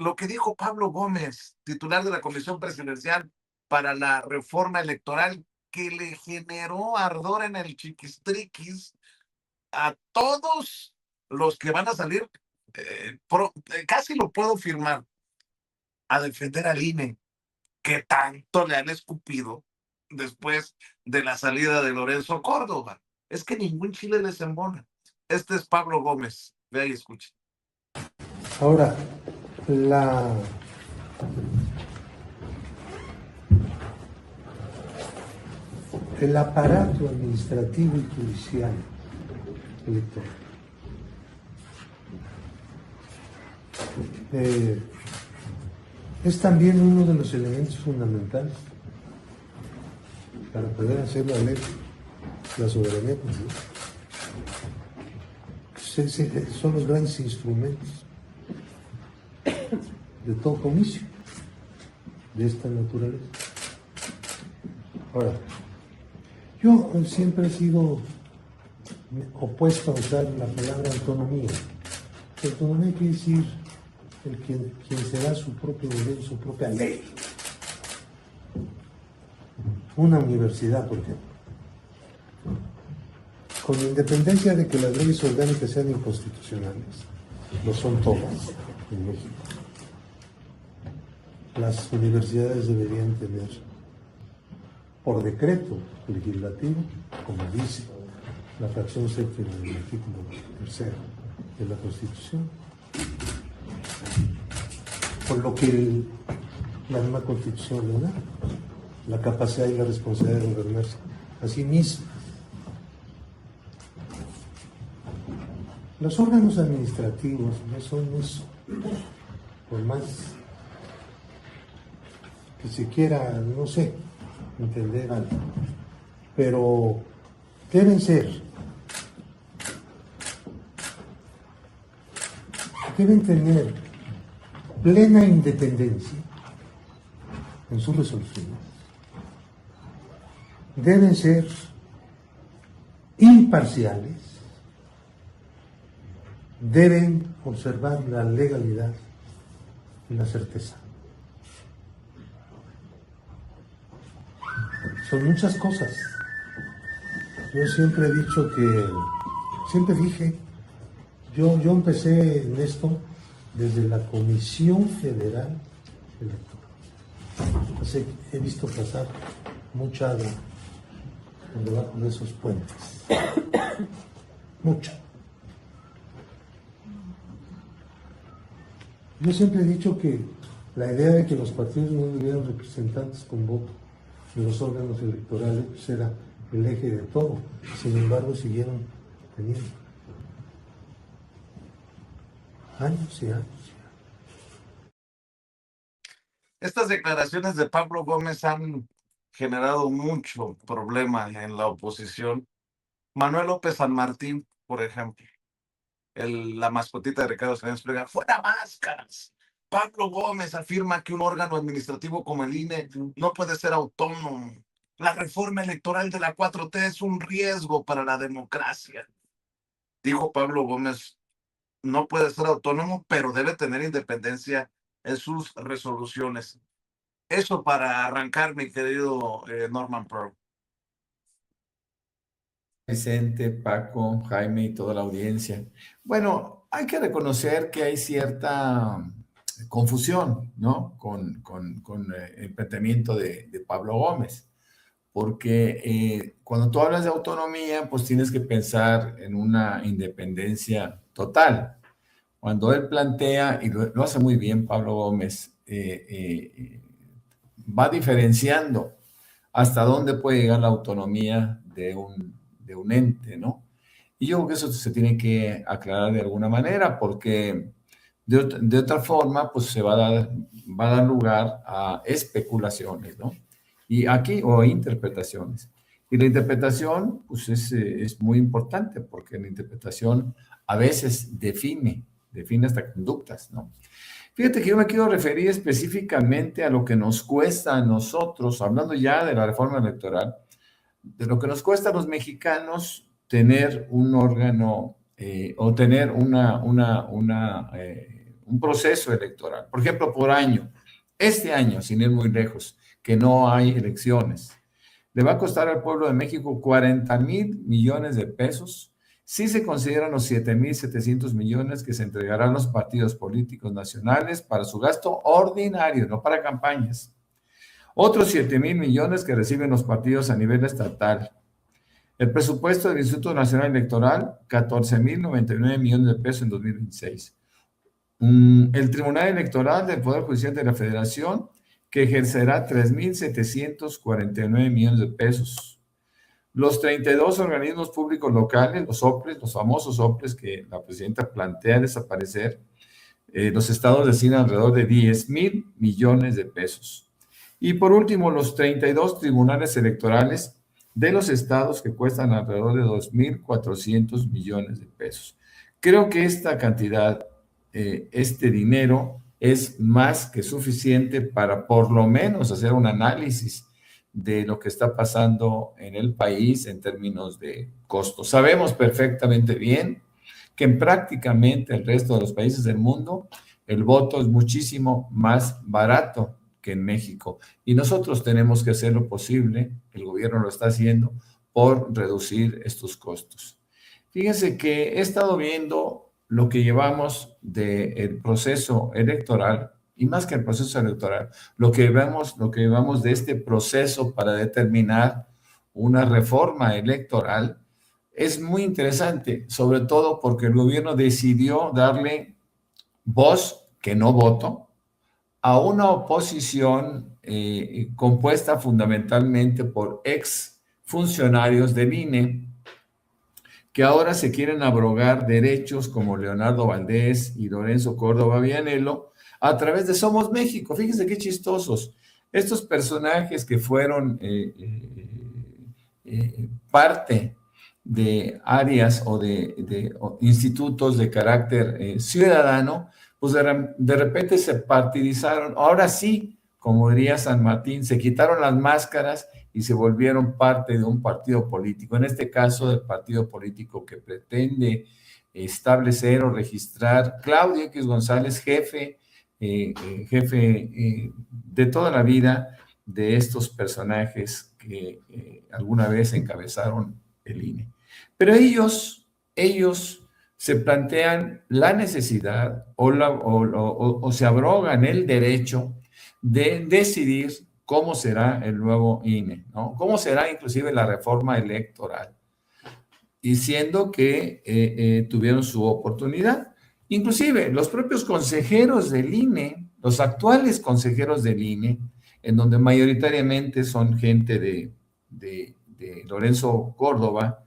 lo que dijo Pablo Gómez, titular de la Comisión Presidencial para la Reforma Electoral, que le generó ardor en el chiquistriquis a todos los que van a salir, casi lo puedo firmar, a defender al INE, que tanto le han escupido después de la salida de Lorenzo Córdoba. Es que ningún chile les embona. Este es Pablo Gómez. Vea y escuche. Ahora, el aparato administrativo y judicial electoral es también uno de los elementos fundamentales para poder hacer valer la soberanía popular. Son los grandes instrumentos de todo comicio de esta naturaleza. Ahora, yo siempre he sido opuesto a usar la palabra autonomía. Autonomía quiere decir quien se da su propio gobierno, su propia ley. Una universidad, por ejemplo, con independencia de que las leyes orgánicas sean inconstitucionales, lo son todas en México. Las universidades deberían tener, por decreto legislativo, como dice la fracción séptima del artículo 3 de la Constitución, por lo que la misma Constitución le da, la capacidad y la responsabilidad de gobernarse a sí misma. Los órganos administrativos no son eso, por más que se quiera, no sé, entender algo, pero deben tener plena independencia en sus resoluciones, deben ser imparciales, deben observar la legalidad y la certeza. Son muchas cosas. Yo siempre he dicho yo empecé en esto desde la Comisión Federal Electoral. Así que he visto pasar mucha agua debajo de esos puentes. Mucha. Yo siempre he dicho que la idea de que los partidos no tuvieran representantes con voto de los órganos electorales pues era el eje de todo. Sin embargo, siguieron teniendo años y años. Estas declaraciones de Pablo Gómez han generado mucho problema en la oposición. Manuel López San Martín, por ejemplo, la mascotita de Ricardo Salinas Pliega, ¡fuera máscaras! Pablo Gómez afirma que un órgano administrativo como el INE no puede ser autónomo. La reforma electoral de la 4T es un riesgo para la democracia. Dijo Pablo Gómez, no puede ser autónomo, pero debe tener independencia en sus resoluciones. Eso para arrancar, mi querido Norman Pearl. Vicente, Paco, Jaime y toda la audiencia. Bueno, hay que reconocer que hay cierta confusión, ¿no? Con el planteamiento de Pablo Gómez, porque cuando tú hablas de autonomía, pues tienes que pensar en una independencia total. Cuando él plantea, y lo hace muy bien Pablo Gómez, va diferenciando hasta dónde puede llegar la autonomía de un ente, ¿no? Y yo creo que eso se tiene que aclarar de alguna manera, porque de otra forma, pues se va a dar lugar a especulaciones, ¿no? Y aquí, o interpretaciones. Y la interpretación, pues es muy importante, porque la interpretación a veces define hasta conductas, ¿no? Fíjate que yo me quiero referir específicamente a lo que nos cuesta a nosotros, hablando ya de la reforma electoral, de lo que nos cuesta a los mexicanos tener un órgano o tener un un proceso electoral. Por ejemplo, por año, este año, sin ir muy lejos, que no hay elecciones, le va a costar al pueblo de México 40,000 millones de pesos si se consideran los 7,700 millones que se entregarán a los partidos políticos nacionales para su gasto ordinario, no para campañas. Otros 7,000 millones que reciben los partidos a nivel estatal. El presupuesto del Instituto Nacional Electoral, 14,099 millones de pesos en 2026. El Tribunal Electoral del Poder Judicial de la Federación, que ejercerá 3,749 millones de pesos. Los 32 organismos públicos locales, los OPLES, los famosos OPLES que la presidenta plantea desaparecer, los estados destinan alrededor de 10,000 millones de pesos. Y por último, los 32 tribunales electorales de los estados que cuestan alrededor de 2,400 millones de pesos. Creo que esta cantidad, este dinero, es más que suficiente para por lo menos hacer un análisis de lo que está pasando en el país en términos de costos. Sabemos perfectamente bien que en prácticamente el resto de los países del mundo el voto es muchísimo más barato que en México. Y nosotros tenemos que hacer lo posible, el gobierno lo está haciendo, por reducir estos costos. Fíjense que he estado viendo lo que llevamos del proceso electoral, y más que el proceso electoral, lo que llevamos de este proceso para determinar una reforma electoral, es muy interesante, sobre todo porque el gobierno decidió darle voz, que no voto, a una oposición compuesta fundamentalmente por ex funcionarios del INE, que ahora se quieren abrogar derechos como Leonardo Valdés y Lorenzo Córdoba Vianello a través de Somos México. Fíjense qué chistosos. Estos personajes que fueron parte de áreas o de institutos de carácter ciudadano, pues de repente se partidizaron. Ahora sí, como diría San Martín, se quitaron las máscaras y se volvieron parte de un partido político. En este caso, del partido político que pretende establecer o registrar Claudio X González, jefe de toda la vida de estos personajes que alguna vez encabezaron el INE. Pero ellos se plantean la necesidad o se abrogan el derecho de decidir cómo será el nuevo INE, ¿no? Cómo será inclusive la reforma electoral, diciendo que tuvieron su oportunidad. Inclusive los propios consejeros del INE, los actuales consejeros del INE, en donde mayoritariamente son gente de Lorenzo Córdoba,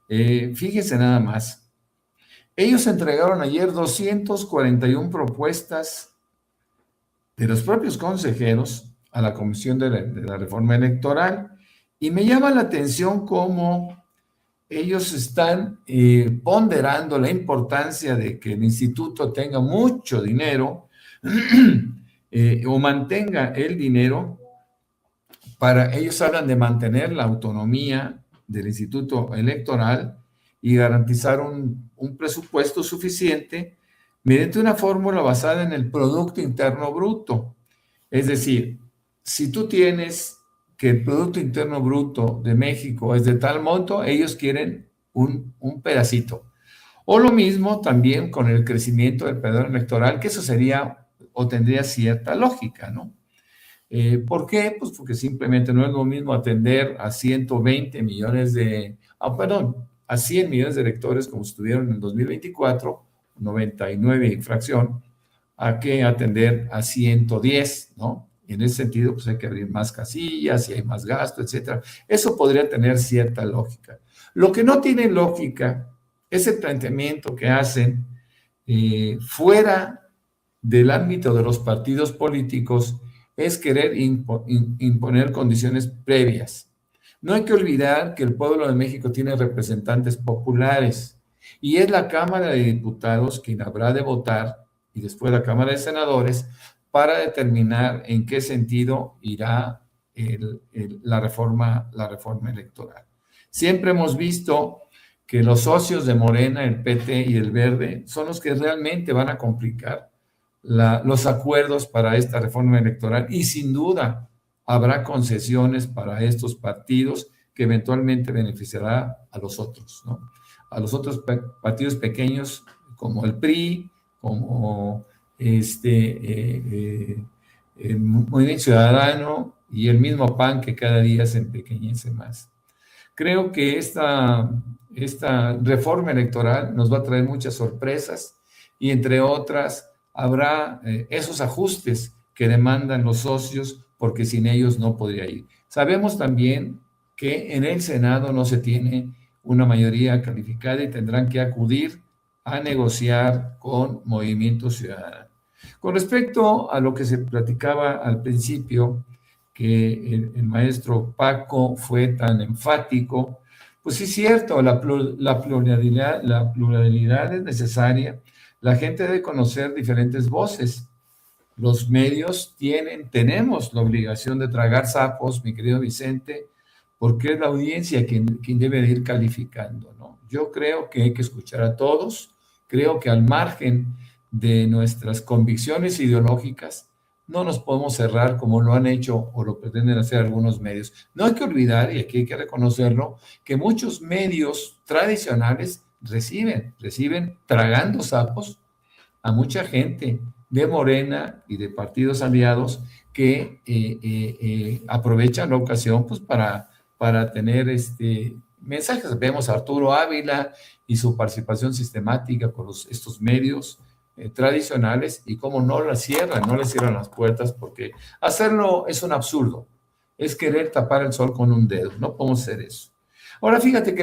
fíjense nada más, ellos entregaron ayer 241 propuestas de los propios consejeros a la Comisión de la Reforma Electoral, y me llama la atención cómo ellos están ponderando la importancia de que el instituto tenga mucho dinero o mantenga el dinero. Para ellos hablan de mantener la autonomía del Instituto Electoral y garantizar un presupuesto suficiente mediante una fórmula basada en el Producto Interno Bruto. Es decir, si tú tienes que el Producto Interno Bruto de México es de tal monto, ellos quieren un pedacito. O lo mismo también con el crecimiento del padrón electoral, que eso sería o tendría cierta lógica, ¿no? ¿Por qué? Pues porque simplemente no es lo mismo atender a 120 millones a 100 millones de electores como estuvieron en el 2024, 99 y fracción, a que atender a 110, ¿no? Y en ese sentido, pues hay que abrir más casillas y hay más gasto, etcétera. Eso podría tener cierta lógica. Lo que no tiene lógica es el planteamiento que hacen fuera del ámbito de los partidos políticos, es querer imponer condiciones previas. No hay que olvidar que el pueblo de México tiene representantes populares y es la Cámara de Diputados quien habrá de votar y después la Cámara de Senadores para determinar en qué sentido irá la reforma electoral. Siempre hemos visto que los socios de Morena, el PT y el Verde, son los que realmente van a complicar los acuerdos para esta reforma electoral y sin duda habrá concesiones para estos partidos que eventualmente beneficiará a los otros, ¿no? A los otros partidos pequeños como el PRI, como el Movimiento Ciudadano y el mismo PAN que cada día se empequeñece más. Creo que esta reforma electoral nos va a traer muchas sorpresas y entre otras habrá esos ajustes que demandan los socios porque sin ellos no podría ir. Sabemos también que en el Senado no se tiene una mayoría calificada y tendrán que acudir a negociar con Movimiento Ciudadano. Con respecto a lo que se platicaba al principio, que el maestro Paco fue tan enfático, pues sí es cierto, la pluralidad es necesaria. La gente debe conocer diferentes voces. Los medios tenemos la obligación de tragar sapos, mi querido Vicente, porque es la audiencia quien debe de ir calificando, ¿no? Yo creo que hay que escuchar a todos. Creo que al margen de nuestras convicciones ideológicas, no nos podemos cerrar como lo han hecho o lo pretenden hacer algunos medios. No hay que olvidar, y aquí hay que reconocerlo, que muchos medios tradicionales reciben tragando sapos a mucha gente de Morena y de partidos aliados que aprovechan la ocasión pues, para tener mensajes. Vemos a Arturo Ávila y su participación sistemática con estos medios tradicionales y cómo no les cierran las puertas, porque hacerlo es un absurdo, es querer tapar el sol con un dedo, no podemos hacer eso. Ahora fíjate que